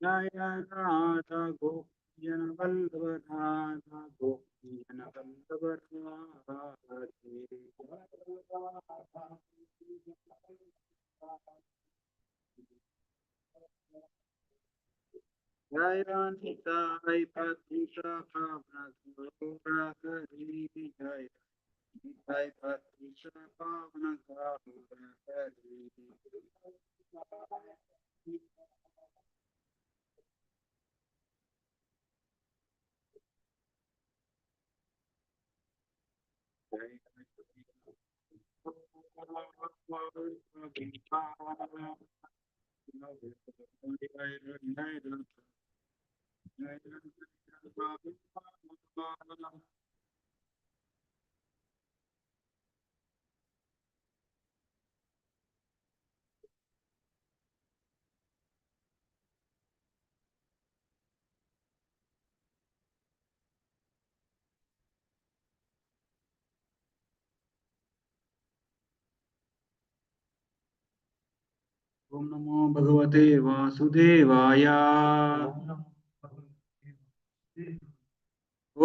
जय राधा गोपीजन वल्लभ राधा गोपीजन वल्लभ राधे जय निताय पतित पावन गौरहरि जय निताय पतित पावन गौरहरि ओम नमो भगवते वासुदेवाय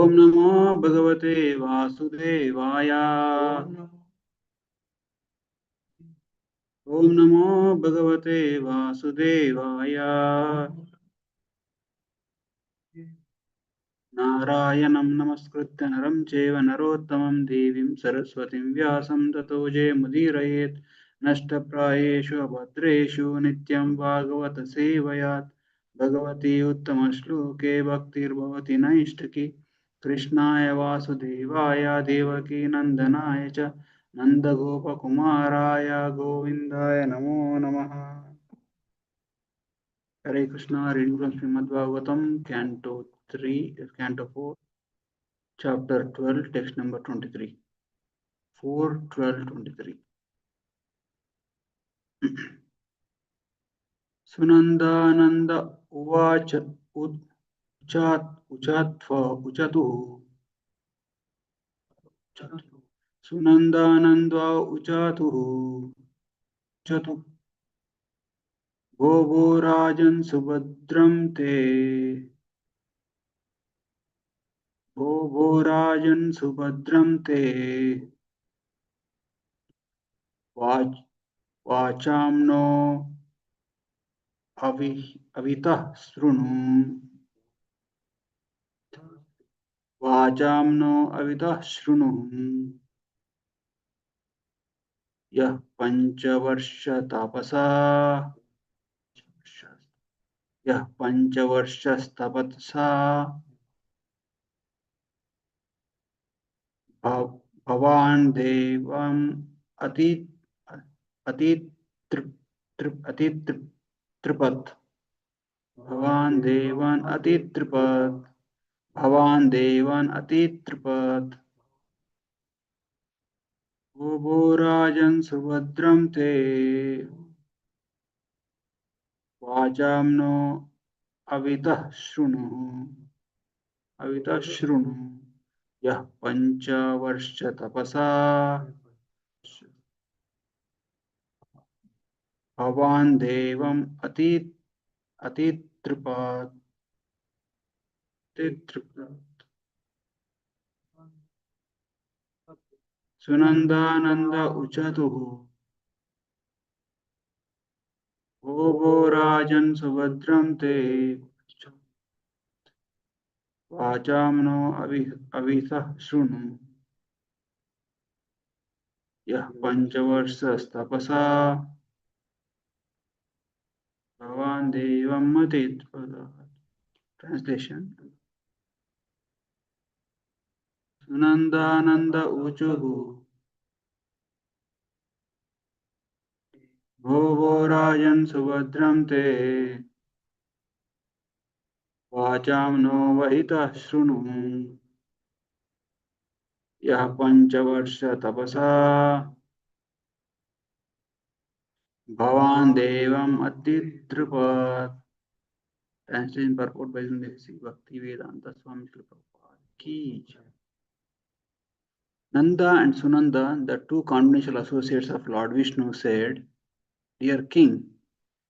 ओम नमो भगवते वासुदेवाय ओम नमो भगवते वासुदेवाय नारायणं नमस्कृत्य नरं चैव नरोत्तमं देवीं सरस्वतीं व्यासं ततो जयमुदीरयेत् नष्टप्रायेषु अभद्रेषु नित्यं भागवत सेवयात् भगवती उत्तमश्लोके भक्तिर्भवति नैष्ठिकी कृष्णाय वासुदेवाय देवकी नन्दनाय च नन्दगोपकुमाराय गोविन्दाय नमो नमः। Hare Krishna. Reading from Shrimad Bhagavatam canto 3 canto 4 chapter 12 text number 23 4:12:23 सुनंदानंद उवाच उचतुः सुनंदानंद उचतुः उचतु भो राजन् सुभद्रं ते भो राजन् सुभद्रं ते वाचाम्नो अवितः शृणु वाचाम्नो अवितः शृणु यः पञ्चवर्ष तपसा यः पञ्चवर्षस्तपसा भवान् देवम् अति अतितृपत् भवान् देवान् अतितृपत् भवान् देवान् अतितृपत् भो राजन् सुभद्रं ते वाचाम्नो अवितः शृणु यः पञ्चवर्ष तपसा भवान् देवम् अतितृपत् सुनंदानंद उचतुः भो राजन् सुभद्रं ते वाचाम्नो अवितः शृणु यः पञ्चवर्षस्तपसा भवान् देवम् अतितृपत्। ट्रांसलेशन सुनंदानंद ऊचुः भो राजन् सुभद्रं ते वाचाम्नो वहितः शृणु यः पञ्चवर्ष तपसा भवान् देवम् अतितृपत्। Translation purport by Sri Bhakti Vedanta Swami Srila Prabhupada ki jai. Nanda and Sunanda, the two confidential associates of Lord Vishnu, said, "Dear King,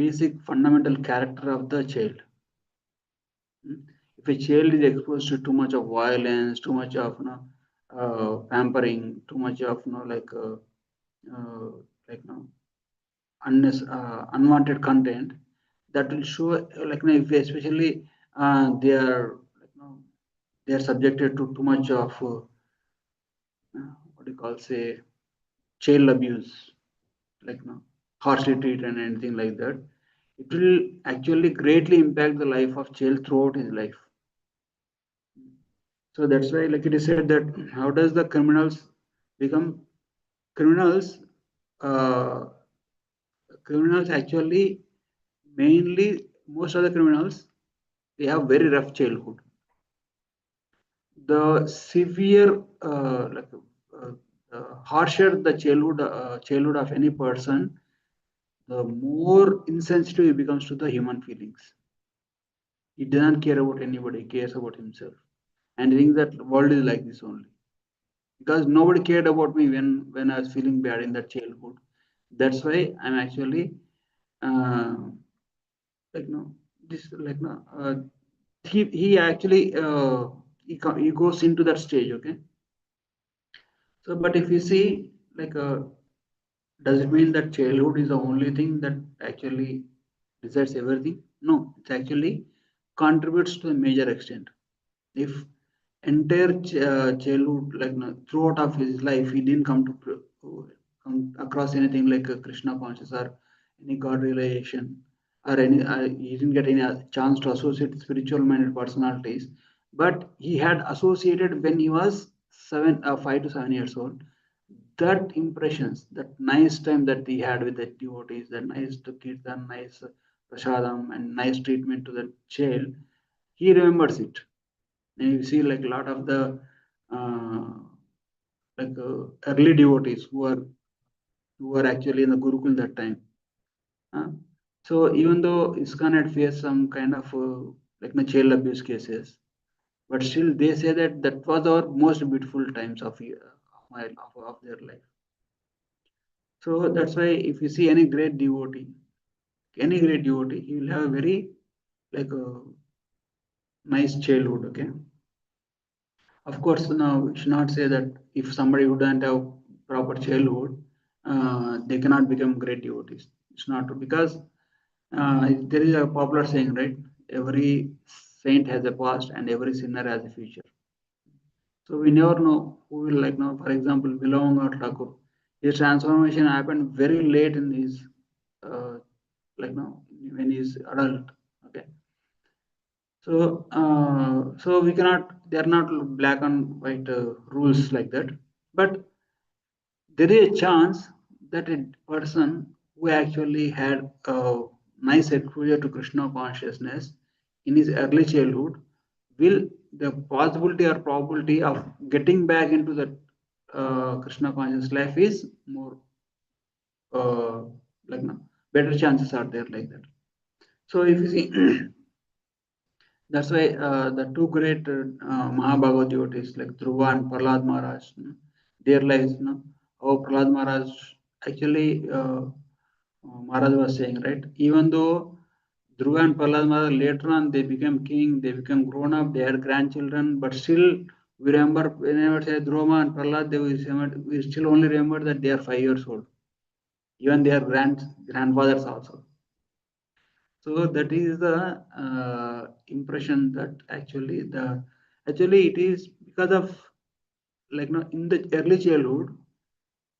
basic fundamental character of the child. If a child is exposed to too much of violence, too much of pampering, too much of uh, like unwanted content, that will show if especially they are they are subjected to too much of what do you call say child abuse, harshly treated and anything like that. It will actually greatly impact the life of child throughout his life. So that's why, like it is said, that how does the criminals become criminals? Uh, Criminals actually, mainly most of the criminals, they have very rough childhood. The severe, harsher the childhood of any person, the more insensitive he becomes to the human feelings. He doesn't care about anybody, he cares about himself. And I think that the world is like this only. Because nobody cared about me when I was feeling bad in that childhood. That's why I'm actually uh, like no this like no he actually he goes into that stage. Okay, so but if you see does it mean that childhood is the only thing that actually decides everything? No, it actually contributes to a major extent. If entire childhood, throughout of his life, he didn't come across anything like a Krishna conscious or any God realization, or any he didn't get any chance to associate spiritual minded personalities, but he had associated when he was 5 to 7 years old. That impressions, that nice time that he had with the devotees, that nice to kirtan, nice prasadam, and nice treatment to the child, he remembers it. And you see like a lot of the uh, early devotees who are actually in the Gurukul that time. Uh, so even though ISKCON had faced some kind of child abuse cases, but still they say that that was our most beautiful times of their life. So that's why if you see any great devotee, he will have a very like a nice childhood. Okay, of course, now we should not say that if somebody who doesn't have proper childhood, they cannot become great devotees. It's not true because there is a popular saying, right? Every saint has a past and every sinner has a future. So we never know who will for example, Bilong or Thakur. His transformation happened very late in his uh, when he's adult. Okay. So we cannot. They are not black and white rules like that. But there is a chance that a person who actually had a nice exposure to Krishna consciousness in his early childhood will the possibility or probability of getting back into the Krishna conscious life is more uh, no, better chances are there like that. So if you see. That's why the two great Mahabhagavad devotees like Dhruva and Prahlad Maharaj, their lives, how Prahlad Maharaj actually, Maharaj was saying, right? Even though Dhruva and Prahlad Maharaj later on they became king, they became grown up, they had grandchildren, but still we remember whenever say Dhruva and Prahlad, we still only remember that they are 5 years old. Even their grandfathers also. So that is the impression that actually it is because of in the early childhood,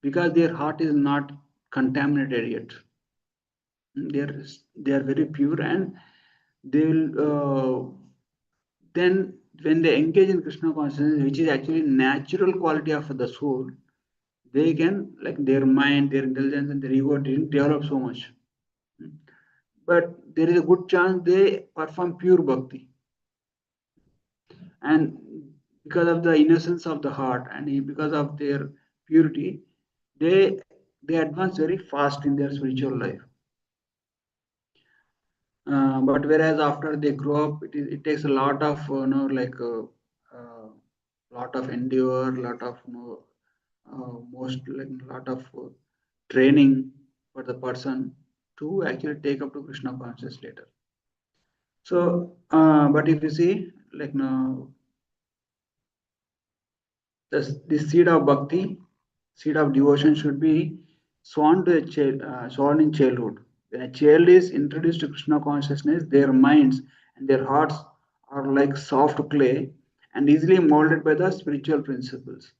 because their heart is not contaminated yet. They are very pure, and they will then when they engage in Krishna consciousness, which is actually natural quality of the soul, they can their mind, their intelligence, and their ego didn't develop so much. But there is a good chance they perform pure bhakti, and because of the innocence of the heart and because of their purity, they advance very fast in their spiritual life. But whereas after they grow up, it takes a lot of lot of endure, lot of most lot of training for the person to actually take up to Krishna consciousness later. So, but if you see, like now, the seed of bhakti, seed of devotion should be sown to a child, sown in childhood. When a child is introduced to Krishna consciousness, their minds and their hearts are like soft clay and easily molded by the spiritual principles.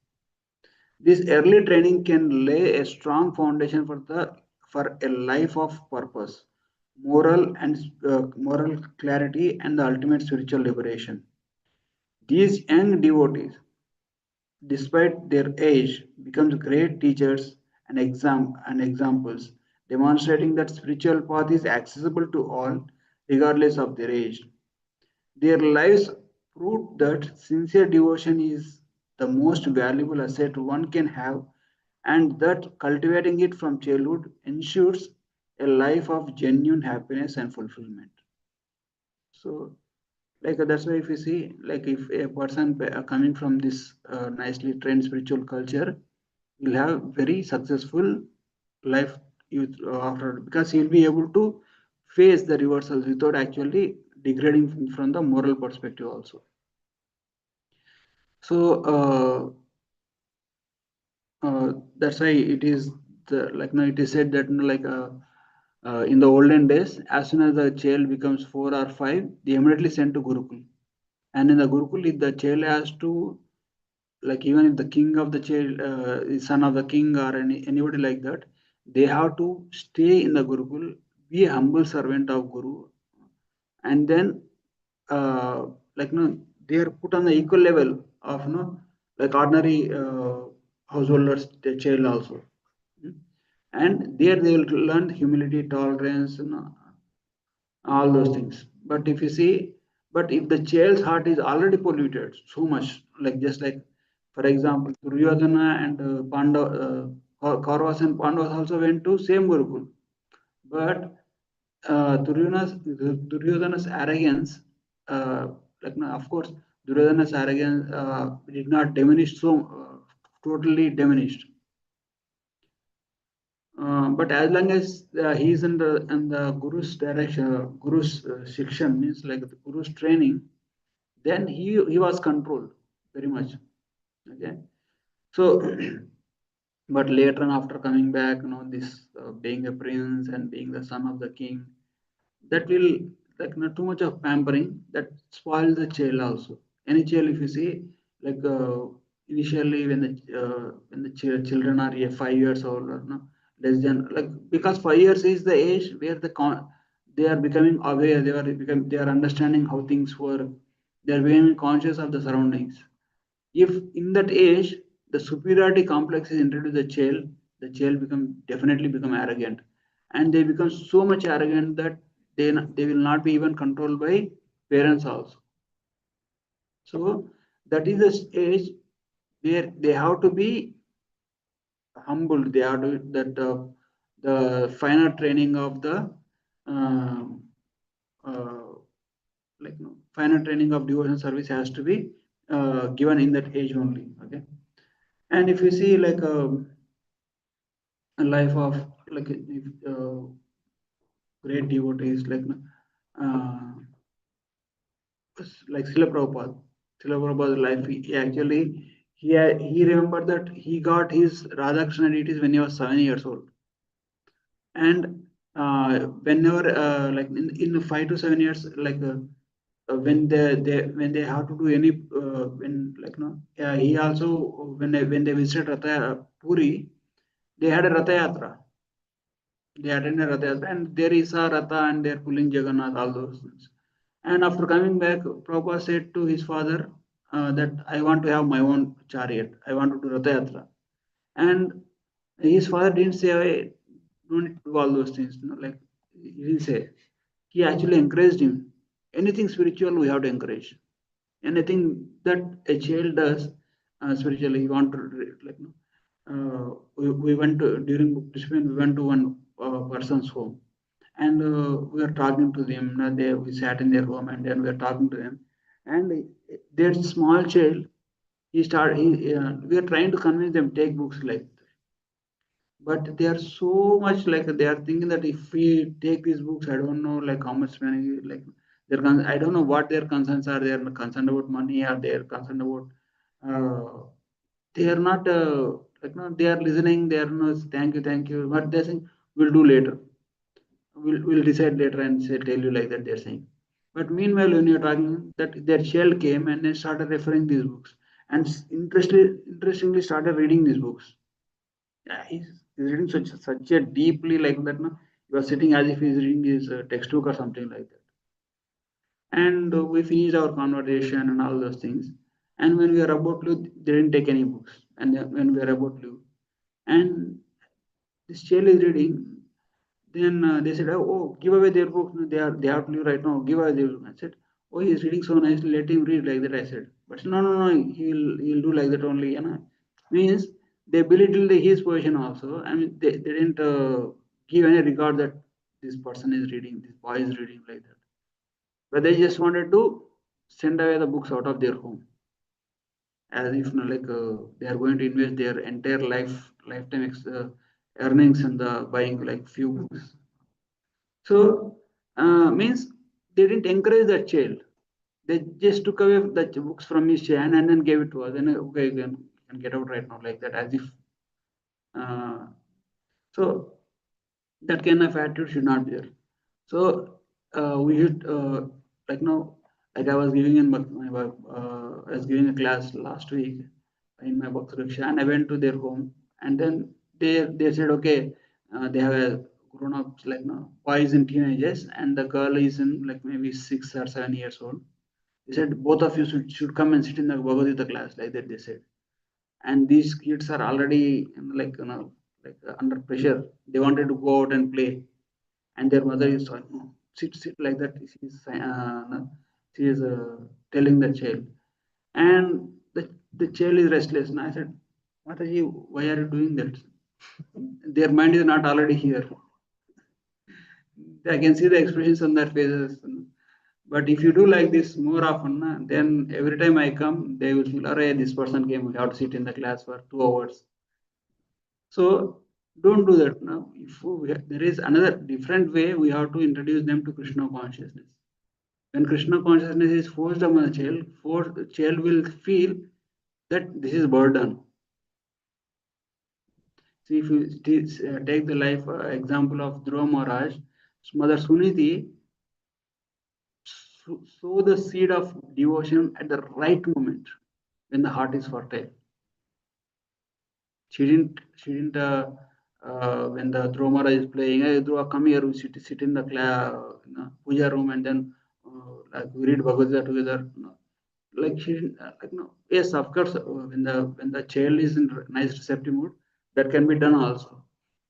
This early training can lay a strong foundation for a life of purpose, moral clarity, and the ultimate spiritual liberation. These young devotees, despite their age, becomes great teachers and examples, demonstrating that spiritual path is accessible to all, regardless of their age. Their lives prove that sincere devotion is the most valuable asset one can have, and that cultivating it from childhood ensures a life of genuine happiness and fulfillment. So, that's why if you see, like if a person coming from this nicely trained spiritual culture will have very successful life youth after, because he'll be able to face the reversals without actually degrading from the moral perspective also. So that's why it is it is said that in the olden days, as soon as the child becomes 4 or 5, they immediately sent to Gurukul. And in the Gurukul, if the child has to, like even if the king of the child, is son of the king or anybody like that, they have to stay in the Gurukul, be a humble servant of Guru, and then uh, they are put on the equal level of like ordinary householders, the child also. Mm. And there they will learn humility, tolerance, all those things. But if you see, but if the child's heart is already polluted so much, like just like, for example, Duryodhana and Kauravas and Pandavas also went to same Gurukul. But Duryodhana's arrogance, of course, Duryodhana's arrogance did not diminish totally diminished. But as long as he is in the Guru's direction, Guru's shikshan means like the Guru's training, then he was controlled very much. Okay, so but later on, after coming back, this being a prince and being the son of the king, that will, not too much of pampering that spoils the child also. Any child, if you see, like initially when the children are 5 years old, or no, less than, like, because 5 years is the age where they are becoming aware, they are understanding how things work, they are becoming conscious of the surroundings. If in that age the superiority complex is introduced to the child definitely become arrogant, and they become so much arrogant that they will not be even controlled by parents also. So that is the stage where they have to be humbled. They have to that the final training of the uh, uh, final training of devotion service has to be given in that age only. Okay. And if you see, like a life of, like great devotees, uh, like Srila Prabhupada's life, he actually he remembered that he got his Radha Krishna deities when he was 7 years old. And whenever, in 5 to 7 years, when they have to do any, when, he also, when they visited Puri, they had a Ratha Yatra. They attended Ratha Yatra, and there is a Ratha, and they're pulling Jagannath, all those things. And after coming back, Prabhupada said to his father that I want to have my own chariot. I want to do Ratha Yatra. And his father didn't say, "Hey, don't need to do all those things." Like, he didn't say. He actually encouraged him. Anything spiritual, we have to encourage. Anything that a child does spiritually, he want to, we went to, during book discipline, we went to one person's home, and we were talking to them. We sat in their home, and then we were talking to them. And their small child, we were trying to convince them take books, like, but they are so much like they are thinking that if we take these books, I don't know like how much money like I don't know what their concerns are. They are concerned about money or they are concerned about they are not like no, they are listening. They are no thank you, but they're saying we'll do later. We'll decide later and say tell you like that they're saying. But meanwhile, when you're talking, that their child came and then started referring these books and interestingly started reading these books. Yeah, he's reading such a deeply like that. No, he was sitting as if he's reading his textbook or something like that. And we finished our conversation and all those things. And when we were about to, they didn't take any books. And then when we were about to, and this child is reading. Then they said, oh, give away their books. No, they have to leave right now. Give away their books. I said, oh, he's reading so nicely. Let him read like that. I said, but no. He'll do like that only. You know, means they belittled his position also. I mean, they didn't give any regard that this person is reading, this boy is reading like that. But they just wanted to send away the books out of their home, as if like they are going to invest their entire lifetime earnings in the buying like few books. So means they didn't encourage that child. They just took away the books from his hand and then gave it to us. And okay, you can get out right now like that, as if. Uh, so that kind of attitude should not be there. So we should like now, like I was giving in I was giving a class last week in my box rickshaw, and I went to their home, and then they said okay, they have a grown ups like now boys in teenagers, and the girl is in like maybe 6 or 7 years old. They said both of you should come and sit in the Bhagavad class like that. They said, and these kids are already like like under pressure. They wanted to go out and play, and their mother is no, sit like that. She is telling the child, and the child is restless. And I said, Mataji, why are you doing that? Their mind is not already here. I can see the expressions on their faces. But if you do like this more often, then every time I come, they will feel, "Arey, this person came. We have to sit in the class for 2 hours." So don't do that now. If there is another different way, we have to introduce them to Krishna consciousness. When Krishna consciousness is forced upon a child, the child will feel that this is burden. See, if you take the life example of Dhruva Maharaj, Mother Suniti sow the seed of devotion at the right moment when the heart is fertile. She didn't when the Dromara is playing, hey Dhruva, come here, we sit in the puja room and then like we read Bhagavad Gita together. Like she didn't like no. Yes, of course, when the child is in nice receptive mood, that can be done also.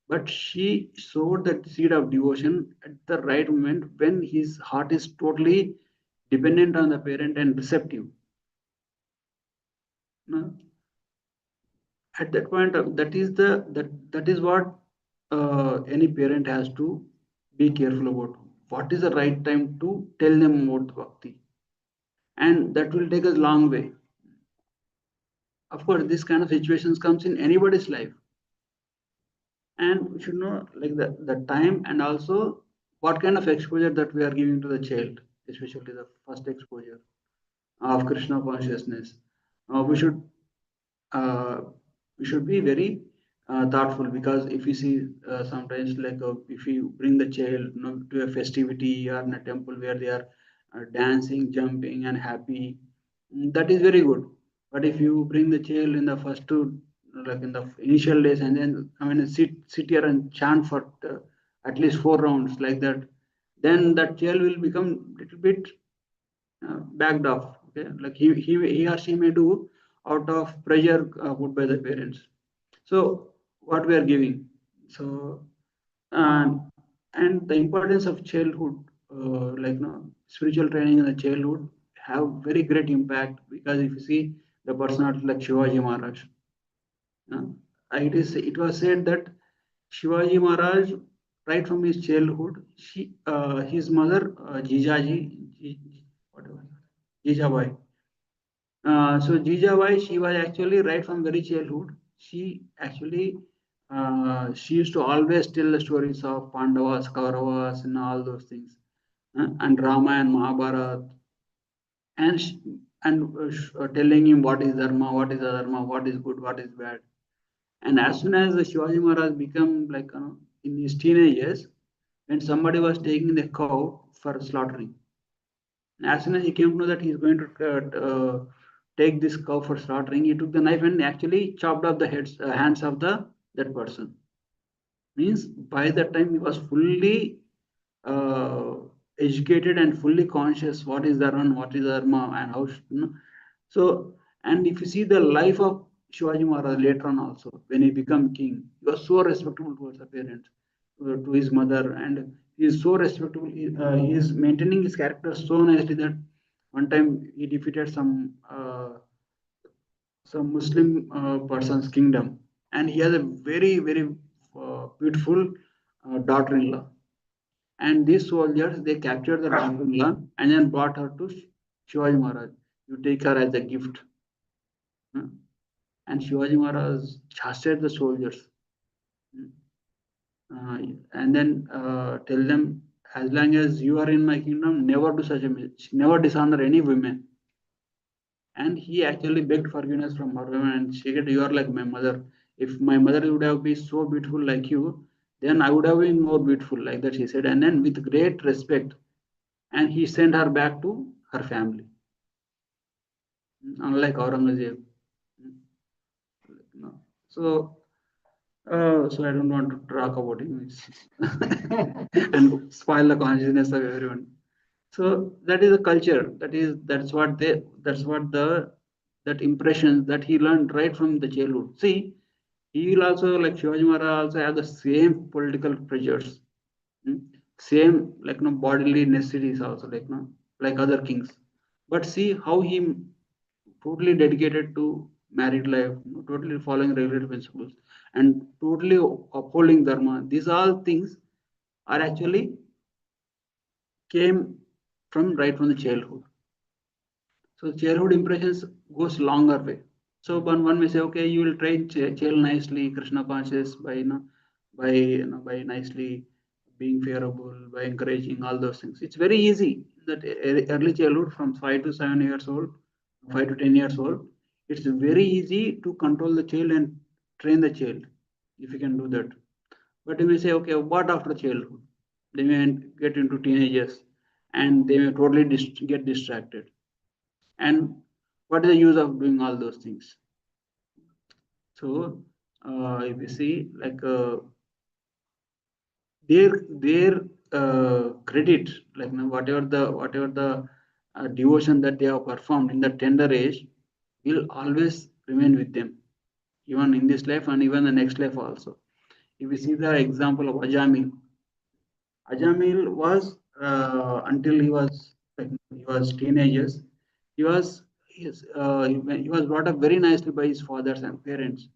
But she sowed that seed of devotion at the right moment when his heart is totally dependent on the parent and receptive. No? At that point that is what any parent has to be careful about. What is the right time to tell them about the bhakti, and that will take us long way. Of course, this kind of situations comes in anybody's life, and we should know like the time and also what kind of exposure that we are giving to the child, especially the first exposure of Krishna consciousness. We should uh, we should be very thoughtful, because if you see sometimes like if you bring the child to a festivity or in a temple where they are dancing, jumping and happy, that is very good. But if you bring the child in the first two like in the initial days and then I mean sit here and chant for at least 4 rounds like that, then that child will become little bit backed off. Okay, like he or she may do out of pressure put by the parents. So what we are giving. So and the importance of childhood, like spiritual training in the childhood have very great impact, because if you see the personality like Shivaji Maharaj, uh, it was said that Shivaji Maharaj, right from his childhood, his mother, whatever, Jijabai. So Jijabai, she was actually right from very childhood. She actually she used to always tell the stories of Pandavas, Kauravas, and all those things, and Rama and Mahabharata, and telling him what is dharma, what is adharma, what is good, what is bad. And as soon as the Shivaji Maharaj become like in his teenage years, when somebody was taking the cow for slaughtering, as soon as he came to know that he is going to take this cow for slaughtering, he took the knife and actually chopped off the hands of the that person. Means by that time he was fully uh, educated and fully conscious what is dharma, what is dharma, and how should, so. And if you see the life of Shivaji Maharaj later on also, when he became king, he was so respectful towards the parents, to his mother, and he is so respectful. He is maintaining his character so nicely that one time he defeated some Muslim person's kingdom, and he has a very beautiful daughter-in-law. And these soldiers they captured the daughter-in-law and then brought her to Shivaji Maharaj. You take her as a gift. uh, And Shivaji Maharaj chastised the soldiers, uh, and then tell them, as long as you are in my kingdom, never do such a never dishonor any women. And he actually begged forgiveness from her woman, and she said, "You are like my mother. If my mother would have been so beautiful like you, then I would have been more beautiful," like that she said. And then with great respect, and he sent her back to her family, unlike Aurangzeb. No. So, so I don't want to talk about him and spoil the consciousness of everyone. So that is a culture. That's what the that impressions that he learned right from the childhood. See, he will also like Shivaji Maharaj also have the same political pressures, same like no bodily necessities also like other kings. But see how he totally dedicated to married life, totally following regular principles, and totally upholding dharma. These all things are actually came from right from the childhood. So childhood impressions goes longer way. So one may say, okay, you will train child nicely, Krishna conscious by by nicely being favorable, by encouraging all those things. It's very easy that early childhood from 5 to 7 years old, 5 to 10 years old. It's very easy to control the child and train the child if you can do that. But you may say, okay, what after childhood? They may get into teenagers and they may totally get distracted. And what is the use of doing all those things? So, if you see, like their credit, like whatever the devotion that they have performed in the tender age, will always remain with them, even in this life and even the next life also. If you see the example of Ajamil, Ajamil was until he was teenagers. He was brought up very nicely by his fathers and parents.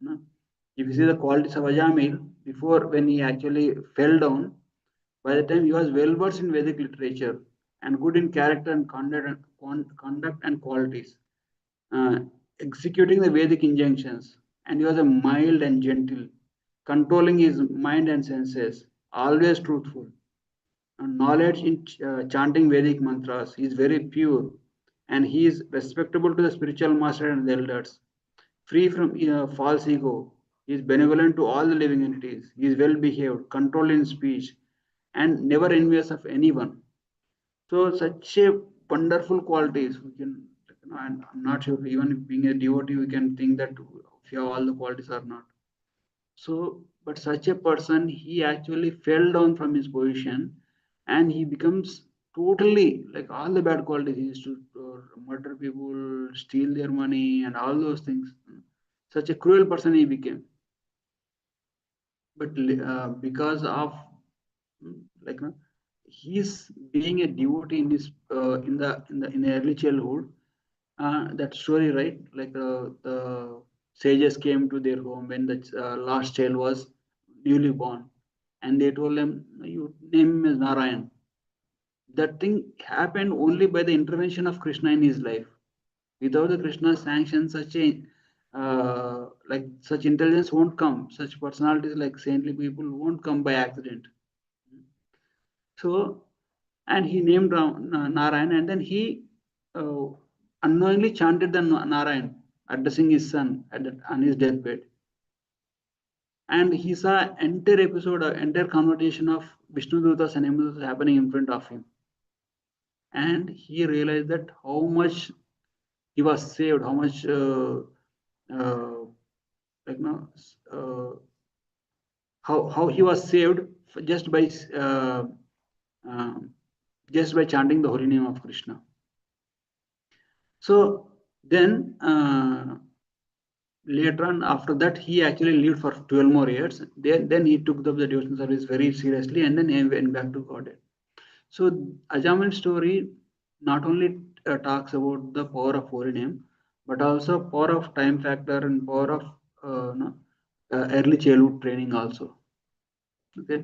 If you see the qualities of Ajamil before when he actually fell down, by the time he was well versed in Vedic literature and good in character and conduct and qualities, uh, executing the Vedic injunctions, and he was a mild and gentle, controlling his mind and senses, always truthful and knowledge in chanting Vedic mantras. He is very pure and he is respectable to the spiritual master and the elders, free from false ego. He is benevolent to all the living entities. He is well behaved, controlled in speech, and never envious of anyone. So, such a wonderful qualities. We can, I'm not sure, even being a devotee, we can think that if you have all the qualities or not. So, but such a person, he actually fell down from his position and he becomes totally like all the bad qualities. He used to murder people, steal their money, and all those things. Such a cruel person he became. But because of like he's being a devotee in his in the early childhood, that story, right? Like the sages came to their home when the last child was newly born, and they told him, "You name him as Narayan." That thing happened only by the intervention of Krishna in his life. Without the Krishna's sanction, such a like such intelligence won't come. Such personalities like saintly people won't come by accident. So, and he named Narayan, and then he uh, unknowingly chanted the Narayan, addressing his son on his deathbed. And he saw entire episode, entire conversation of Vishnu Dutas and Yamadutas happening in front of him. And he realized that how much he was saved, how much like no, how he was saved just by uh, just by chanting the holy name of Krishna. So then later on, after that, he actually lived for 12 more years. Then he took up the devotional service very seriously, and then he went back to Godhead. So Ajamil's story not only talks about the power of holy name, but also power of time factor and power of no, early childhood training also. Okay.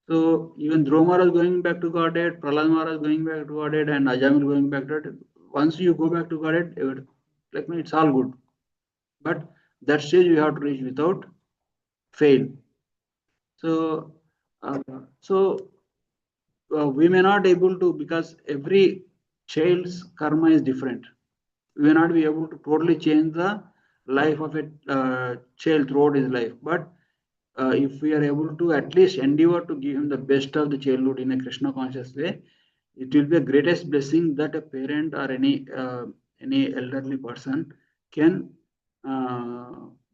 So even Dhruva Maharaj going back to Godhead, Prahlad Maharaj going back to Godhead, and Ajamil going back to Godhead. Once you go back to Godhead, like it's all good. But that stage you have to reach without fail. So, uh, so we may not able to, because every child's karma is different. We may not be able to totally change the life of a child throughout his life, but if we are able to at least endeavor to give him the best of the childhood in a Krishna conscious way, it will be the greatest blessing that a parent or any elderly person can uh,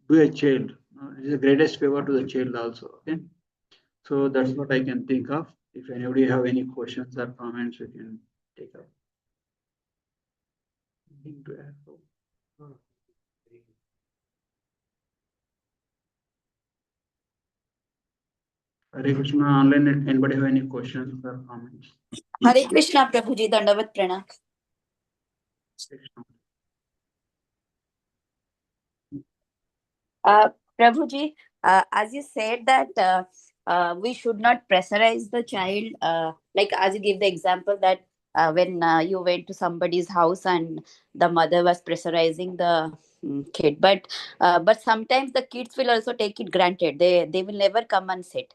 do a child. It is the greatest favor to the child also. Okay, so that's what I can think of. If anybody have any questions or comments, you can take up. Anything to add? Hare Krishna online. Anybody have any questions or comments? Hare Krishna, Prabhuji, Dandavat Pranam. Prabhuji, as you said that we should not pressurize the child, like as you give the example that when you went to somebody's house and the mother was pressurizing the kid, but sometimes the kids will also take it granted. They will never come and sit.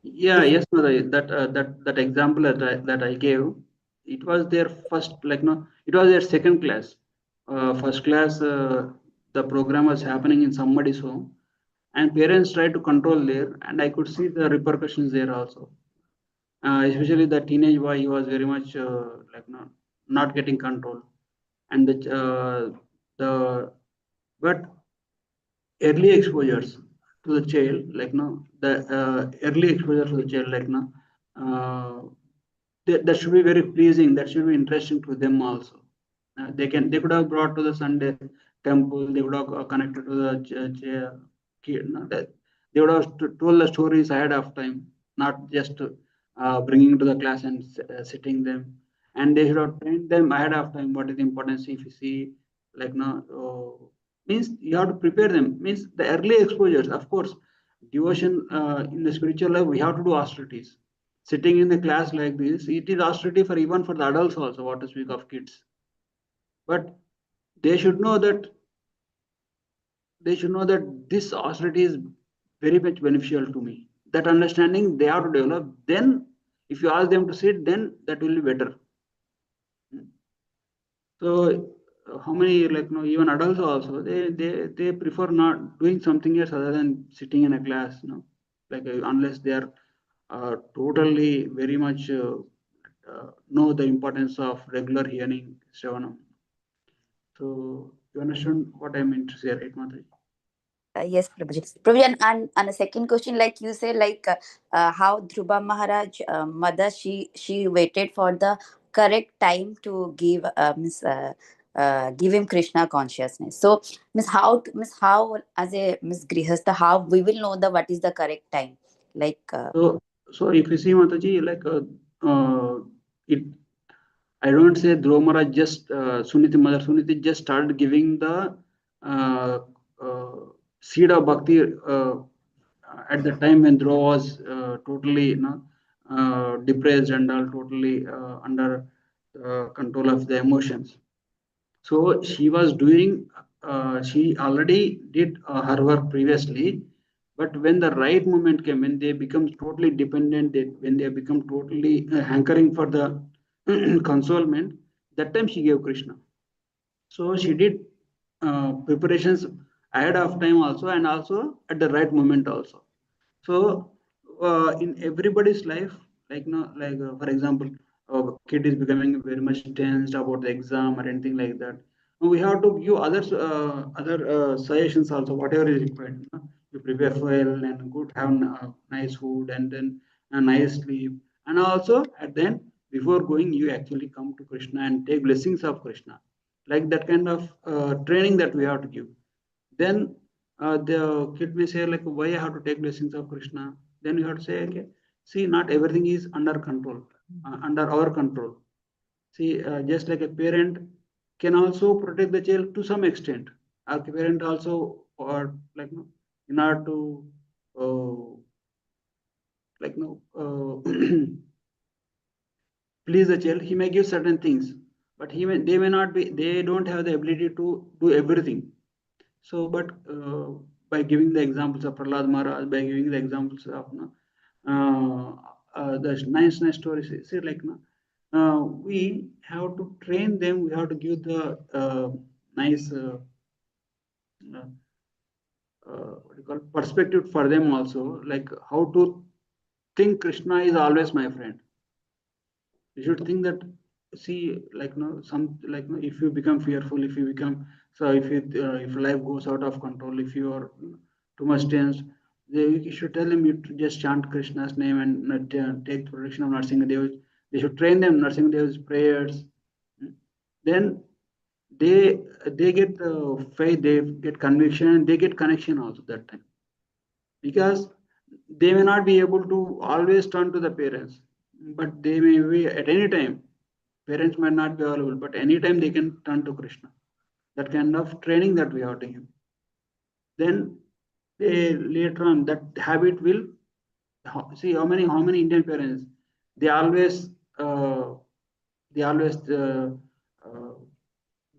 Yeah, yes, Mother. That example that I gave, it was their first, like no, it was their second class. First class, the program was happening in somebody's home, and parents tried to control there, and I could see the repercussions there also. Especially the teenage boy, he was very much like not getting control, and the but early exposures to the child, like no, the early exposure to the child, like no, uh, that should be very pleasing. That should be interesting to them also. They could have brought to the Sunday temple. They would have connected to the kid. No, that they would have told the stories ahead of time, not just bringing to the class and sitting them. And they should have trained them ahead of time. What is the importance if you see, like no, means you have to prepare them. Means the early exposures, of course, devotion in the spiritual life, we have to do austerities. Sitting in the class like this, it is austerity for even for the adults also, what to speak of kids. But they should know that this austerity is very much beneficial to me. That understanding they have to develop. Then, if you ask them to sit, then that will be better. So, how many, like even adults also, they prefer not doing something else other than sitting in a class. Like unless they are totally very much know the importance of regular hearing Shravanam. So you understand what I meant to say, right, Mataji? Yes, Prabhuji. Prabhuji, and a second question, like you say, like how Dhruva Maharaj mother, she waited for the correct time to give give him Krishna consciousness. So miss how as a Miss Grihastha, how we will know the what is the correct time, like. So if you see Mataji, like it, I don't say Dhruva Maharaj just Suniti mother Suniti just started giving the uh, uh, seed of bhakti at the time when Dhruva was totally depressed and all totally under control of the emotions. So she was doing she already did her work previously, but when the right moment came, when they become totally dependent, when they become totally hankering for the consolement, that time she gave Krishna. So she did preparations ahead of time also, and also at the right moment also. So in everybody's life, like no, like for example, a kid is becoming very much tensed about the exam or anything like that. We have to give other suggestions also, whatever is required. You prepare well and good, have nice food, and then a nice sleep, and also at the end, before going, you actually come to Krishna and take blessings of Krishna, like that kind of training that we have to give. Then the kid may say like, why I have to take blessings of Krishna? Then you have to say, okay, see, not everything is under control, under our control. See, just like a parent can also protect the child to some extent. Our parent also, or like, in order to, like, please the child, he may give certain things, but they may not be, they don't have the ability to do everything. So, but by giving the examples of Prahlad Maharaj, by giving the examples of the nice stories, see, like we have to train them. We have to give the nice uh, what do you call perspective for them also, like how to think Krishna is always my friend. You should think that, see, like no some, like no, if you become fearful, if you become, so if life goes out of control, if you are too much tense, you should tell them, you to just chant Krishna's name and take the protection of Narasimha. They should train them Narasimha's prayers. Then they get faith, they get conviction, they get connection also that time, because they may not be able to always turn to the parents, but they may be at any time. Parents might not be available, but anytime they can turn to Krishna. That kind of training that we have to give. Then they later on, that habit will, see how many Indian parents, they always uh, they always uh,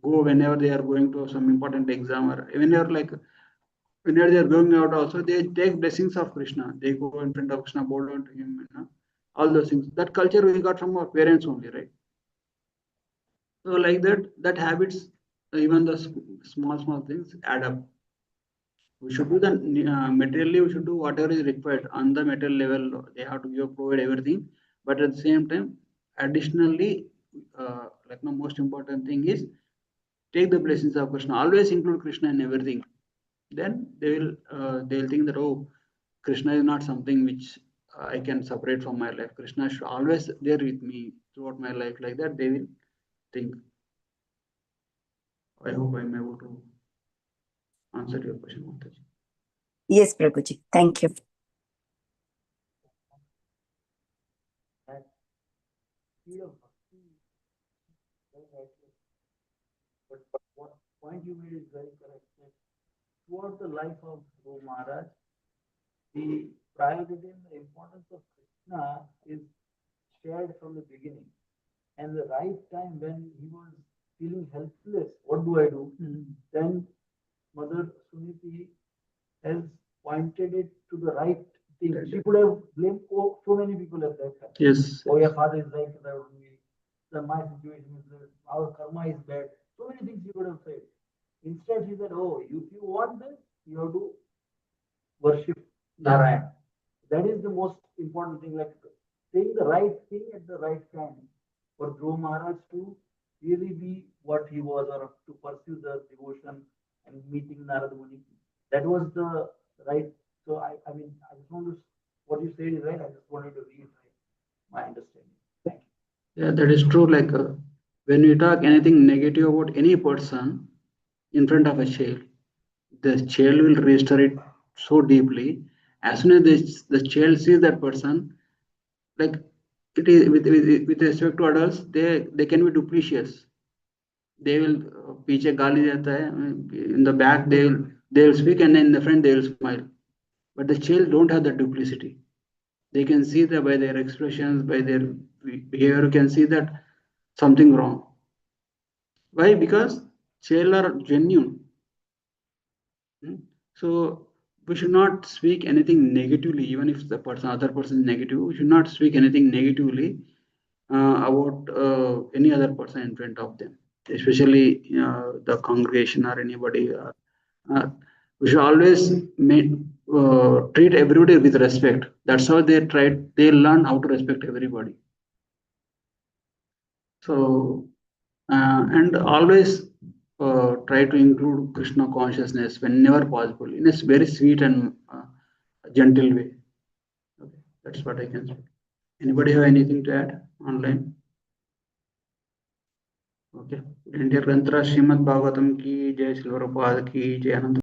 go whenever they are going to some important exam, or whenever, like whenever they are going out also, they take blessings of Krishna. They go in front of Krishna, bow down to him, all those things. That culture we got from our parents only, right? So like that, that habits, even the small things add up. We should do the materially, we should do whatever is required on the material level. They have to give, provide everything, but at the same time, additionally, like the most important thing is take the blessings of Krishna. Always include Krishna in everything. Then they'll think that, oh, Krishna is not something which I can separate from my life. Krishna should always there with me throughout my life. Like that, they will think. I hope I'm able to answer your question, Mataji. Yes, Prabhuji. Thank you. That speed of bhakti, very rightly. But what point you made is very correct. That throughout the life of Guru Maharaj, the priority and the importance of Krishna is shared from the beginning. And the right time when he was feeling helpless, what do I do? Then Mother Suniti has pointed it to the right thing. She could have blamed so many people at that time. Yes. Oh, your father is right about me. My situation is this. Our karma is bad. So many things she could have said. Instead, she said, oh, if you want this, you have to worship Narayan. That is the most important thing, like saying the right thing at the right time for Dhruv Maharaj to really be what he was, or to pursue the devotion and meeting Narada Muni. That was the right. So I mean, I just want to, what you said is right. I just wanted to reiterate my understanding. Thank you. Yeah, that is true. Like when we talk anything negative about any person in front of a child, the child will register it so deeply. As soon as the child sees that person, like it is with respect to adults, they can be duplicitous. They will पीछे गाली देता है, in the back they will speak, and in the front they will smile. But the child don't have that duplicity. They can see that by their expressions, by their behavior, you can see that something wrong. Why? Because child are genuine. So we should not speak anything negatively, even if the other person is negative. We should not speak anything negatively about any other person in front of them, especially the congregation or anybody. Uh, we should always treat everybody with respect. That's how they try. They learn how to respect everybody. So and always try to include Krishna consciousness whenever possible in a very sweet and gentle way. Okay, that's what I can say. Anybody have anything to add online? Okay. India Granthra Srimad Bhagavatam ki Jai, Silvarapad ki Jai, Ananta